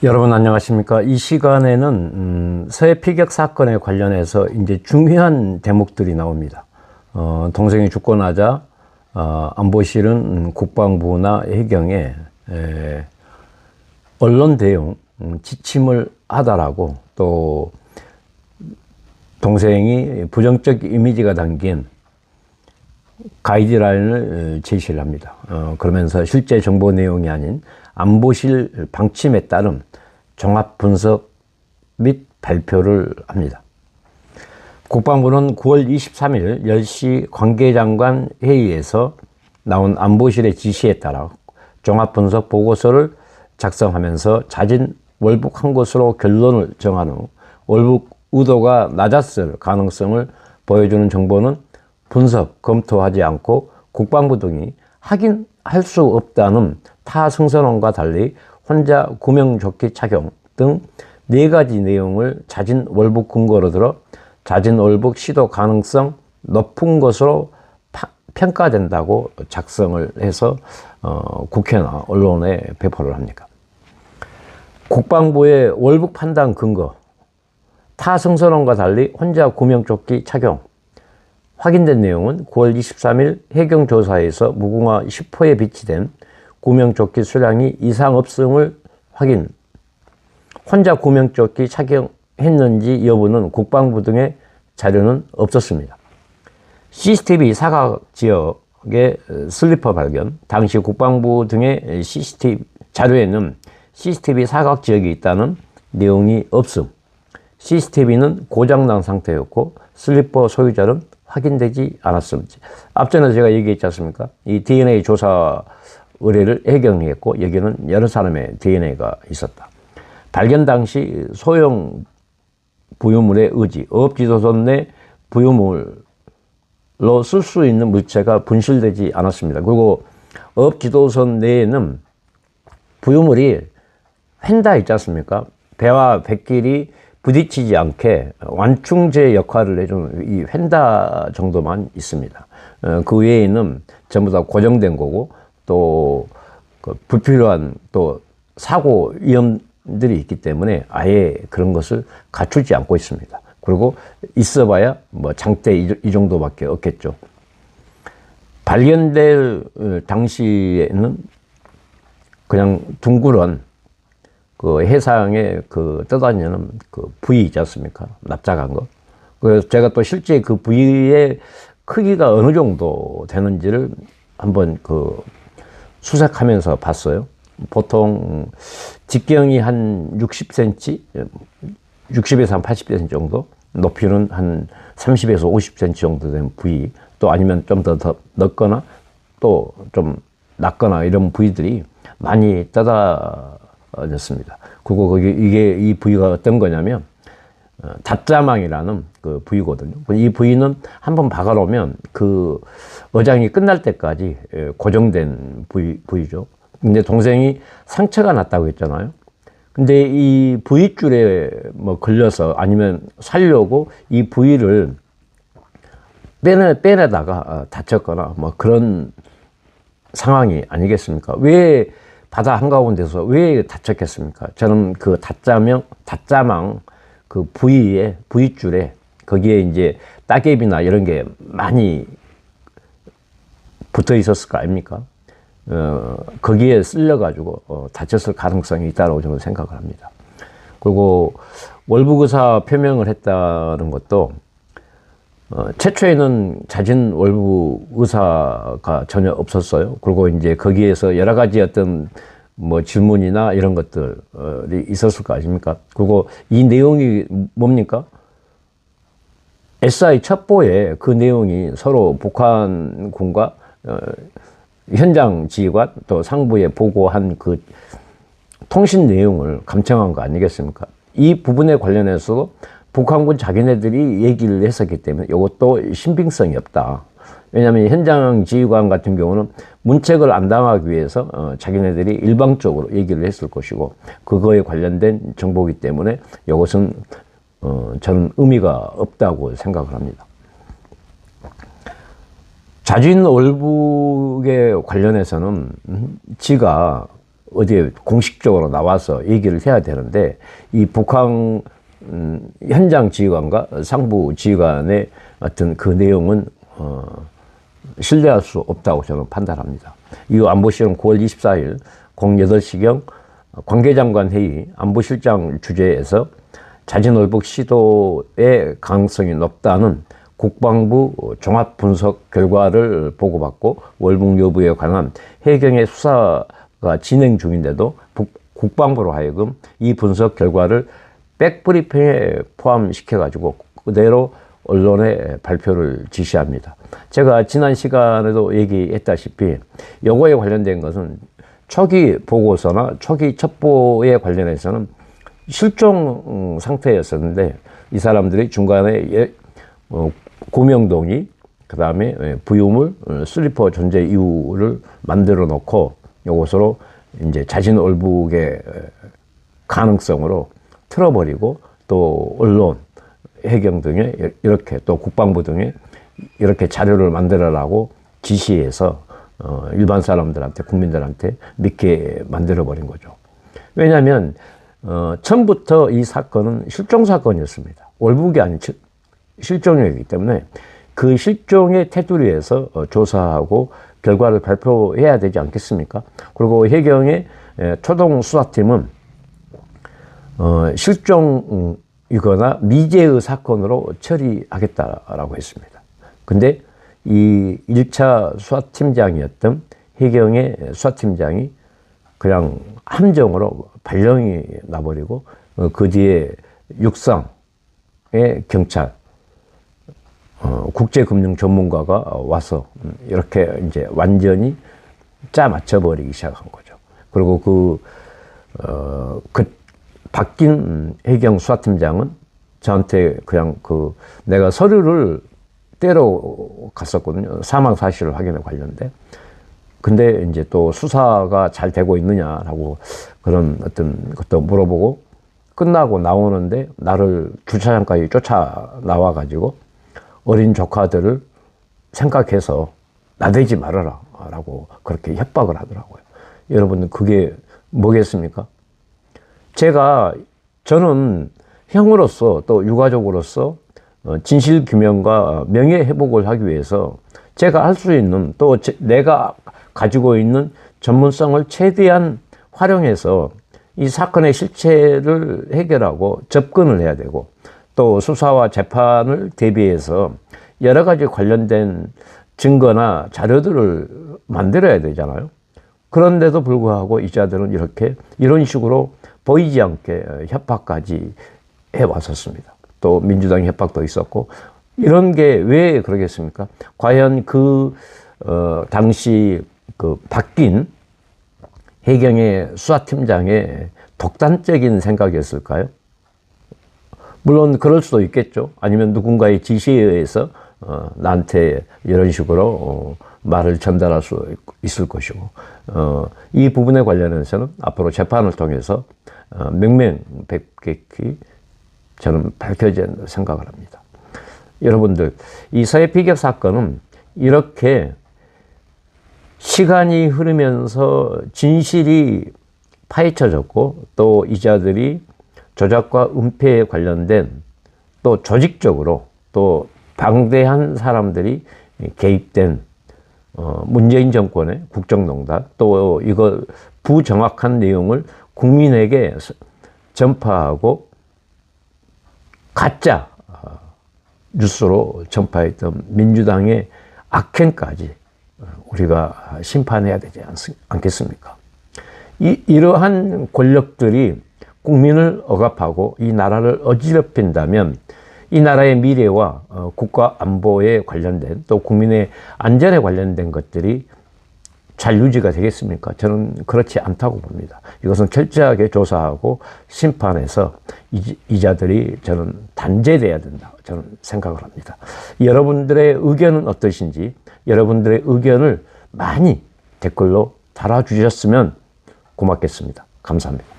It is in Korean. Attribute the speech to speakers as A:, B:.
A: 여러분 안녕하십니까? 이 시간에는 서해 피격 사건에 관련해서 이제 중요한 대목들이 나옵니다. 동생이 죽고 나자 안보실은 국방부나 해경에 언론 대응 지침을 하다라고, 또 동생이 부정적 이미지가 담긴 가이드라인을 제시를 합니다. 그러면서 실제 정보 내용이 아닌 안보실 방침에 따른 종합 분석 및 발표를 합니다. 국방부는 9월 23일 10시 관계장관 회의에서 나온 안보실의 지시에 따라 종합 분석 보고서를 작성하면서 자진 월북한 것으로 결론을 정한 후 월북 의도가 낮았을 가능성을 보여주는 정보는 분석, 검토하지 않고 국방부 등이 확인할 수 없다는 타 승선원과 달리 혼자 구명조끼 착용 등 4가지 내용을 자진 월북 근거로 들어 자진 월북 시도 가능성 높은 것으로 평가된다고 작성을 해서 국회나 언론에 배포를 합니다. 국방부의 월북 판단 근거, 타 승선원과 달리 혼자 구명조끼 착용. 확인된 내용은 9월 23일 해경조사에서 무궁화 10호에 비치된 구명조끼 수량이 이상 없음을 확인. 혼자 구명조끼 착용했는지 여부는 국방부 등의 자료는 없었습니다. CCTV 사각 지역의 슬리퍼 발견. 당시 국방부 등의 CCTV 자료에는 CCTV 사각 지역이 있다는 내용이 없음. CCTV는 고장난 상태였고 슬리퍼 소유자는 확인되지 않았습니다. 앞전에 제가 얘기했지 않습니까? 이 DNA 조사 의뢰를 해경이 했고 여기는 여러 사람의 DNA가 있었다. 발견 당시 소형 부유물의 의지, 어업지도선 내 부유물로 쓸 수 있는 물체가 분실되지 않았습니다. 그리고 어업지도선 내에는 부유물이 휀다 있지 않습니까? 배와 뱃길이 부딪히지 않게 완충제 역할을 해주는 이 휀다 정도만 있습니다. 그 외에는 전부 다 고정된 거고, 또 그 불필요한 또 사고 위험들이 있기 때문에 아예 그런 것을 갖추지 않고 있습니다. 그리고 있어봐야 뭐 장대 이 정도밖에 없겠죠. 발견될 당시에는 그냥 둥그런 그 해상에 그 떠다니는 그 부위 있지 않습니까? 납작한 거. 그래서 제가 또 실제 그 부위의 크기가 어느 정도 되는지를 한번 그 수색하면서 봤어요. 보통 직경이 한 60cm, 60에서 한 80cm 정도, 높이는 한 30에서 50cm 정도 된 부위, 또 아니면 좀 더 넓거나 또 좀 낮거나 이런 부위들이 많이 떠다녔습니다. 그리고 이게 이 부위가 어떤 거냐면 닷자망이라는 그 부위거든요. 이 부위는 한번 박아놓으면 그 어장이 끝날 때까지 고정된 부위죠. 근데 동생이 상처가 났다고 했잖아요. 근데 이 부위줄에 뭐 걸려서 아니면 살려고 이 부위를 빼내다가 다쳤거나 뭐 그런 상황이 아니겠습니까? 왜 바다 한가운데서 왜 다쳤겠습니까? 저는 그 닷자망 그 부위줄에 거기에 이제 따개비나 이런 게 많이 붙어 있었을 거 아닙니까? 거기에 쓸려가지고 다쳤을 가능성이 있다고 저는 생각을 합니다. 그리고 월북의사 표명을 했다는 것도 최초에는 자진 월북 의사가 전혀 없었어요. 그리고 이제 거기에서 여러 가지 어떤 뭐 질문이나 이런 것들이 있었을 거 아닙니까? 그리고 이 내용이 뭡니까? SI 첩보에 그 내용이 서로 북한군과 현장 지휘관 또 상부에 보고한 그 통신 내용을 감청한 거 아니겠습니까? 이 부분에 관련해서도 북한군 자기네들이 얘기를 했었기 때문에 이것도 신빙성이 없다. 왜냐하면 현장 지휘관 같은 경우는 문책을 안 당하기 위해서 자기네들이 일방적으로 얘기를 했을 것이고 그거에 관련된 정보이기 때문에 이것은 저는 의미가 없다고 생각을 합니다. 자진 월북에 관련해서는 지가 어디에 공식적으로 나와서 얘기를 해야 되는데 이 북한 현장 지휘관과 상부 지휘관의 어떤 그 내용은 신뢰할 수 없다고 저는 판단합니다. 이후 안보실은 9월 24일 08시경 관계장관 회의 안보실장 주재에서 자진월북 시도의 가능성이 높다는 국방부 종합 분석 결과를 보고받고 월북 여부에 관한 해경의 수사가 진행 중인데도 국방부로 하여금 이 분석 결과를 백브리핑에 포함시켜가지고 그대로 언론에 발표를 지시합니다. 제가 지난 시간에도 얘기했다시피 요거에 관련된 것은 초기 보고서나 초기 첩보에 관련해서는 실종 상태였었는데 이 사람들이 중간에 고명동이 그 다음에 부유물 슬리퍼 존재 이유를 만들어 놓고 이것으로 이제 자진 월북의 가능성으로 틀어버리고 또 언론, 해경 등에 이렇게 또 국방부 등에 이렇게 자료를 만들어라고 지시해서 일반 사람들한테 국민들한테 믿게 만들어 버린 거죠. 왜냐하면 처음부터 이 사건은 실종 사건이었습니다. 월북이 아닌 실종이었기 때문에 그 실종의 테두리에서 조사하고 결과를 발표해야 되지 않겠습니까? 그리고 해경의 초동 수사팀은 실종이거나 미제의 사건으로 처리하겠다라고 했습니다. 근데 이 1차 수사팀장이었던 해경의 수사팀장이 그냥 함정으로 발령이 나버리고 그 뒤에 육상의 경찰, 국제금융 전문가가 와서 이렇게 이제 완전히 짜 맞춰버리기 시작한 거죠. 그리고 바뀐 해경 수사팀장은 저한테 그냥 내가 서류를 떼러 갔었거든요. 사망 사실을 확인에 관련돼. 근데 이제 또 수사가 잘 되고 있느냐라고 그런 어떤 것도 물어보고 끝나고 나오는데 나를 주차장까지 쫓아 나와가지고 어린 조카들을 생각해서 나대지 말아라 라고 그렇게 협박을 하더라고요. 여러분들 그게 뭐겠습니까? 저는 형으로서 또 유가족으로서 진실 규명과 명예 회복을 하기 위해서 제가 할 수 있는 또 내가 가지고 있는 전문성을 최대한 활용해서 이 사건의 실체를 해결하고 접근을 해야 되고 또 수사와 재판을 대비해서 여러 가지 관련된 증거나 자료들을 만들어야 되잖아요. 그런데도 불구하고 이 자들은 이런 식으로 보이지 않게 협박까지 해왔었습니다. 또 민주당 협박도 있었고 이런 게 왜 그러겠습니까? 과연 당시 바뀐 해경의 수사팀장의 독단적인 생각이었을까요? 물론 그럴 수도 있겠죠. 아니면 누군가의 지시에 의해서 나한테 이런 식으로 말을 전달할 수 있을 것이고 이 부분에 관련해서는 앞으로 재판을 통해서 명명백백히 저는 밝혀질 생각을 합니다. 여러분들, 이 서해 피격 사건은 이렇게 시간이 흐르면서 진실이 파헤쳐졌고 또 이자들이 조작과 은폐에 관련된 또 조직적으로 또 방대한 사람들이 개입된 문재인 정권의 국정농단 또 이거 부정확한 내용을 국민에게 전파하고 가짜 뉴스로 전파했던 민주당의 악행까지 우리가 심판해야 되지 않겠습니까? 이러한 권력들이 국민을 억압하고 이 나라를 어지럽힌다면 이 나라의 미래와 국가 안보에 관련된 또 국민의 안전에 관련된 것들이 잘 유지가 되겠습니까? 저는 그렇지 않다고 봅니다. 이것은 철저하게 조사하고 심판해서 이자들이 저는 단죄돼야 된다. 저는 생각을 합니다. 여러분들의 의견은 어떠신지 여러분들의 의견을 많이 댓글로 달아주셨으면 고맙겠습니다. 감사합니다.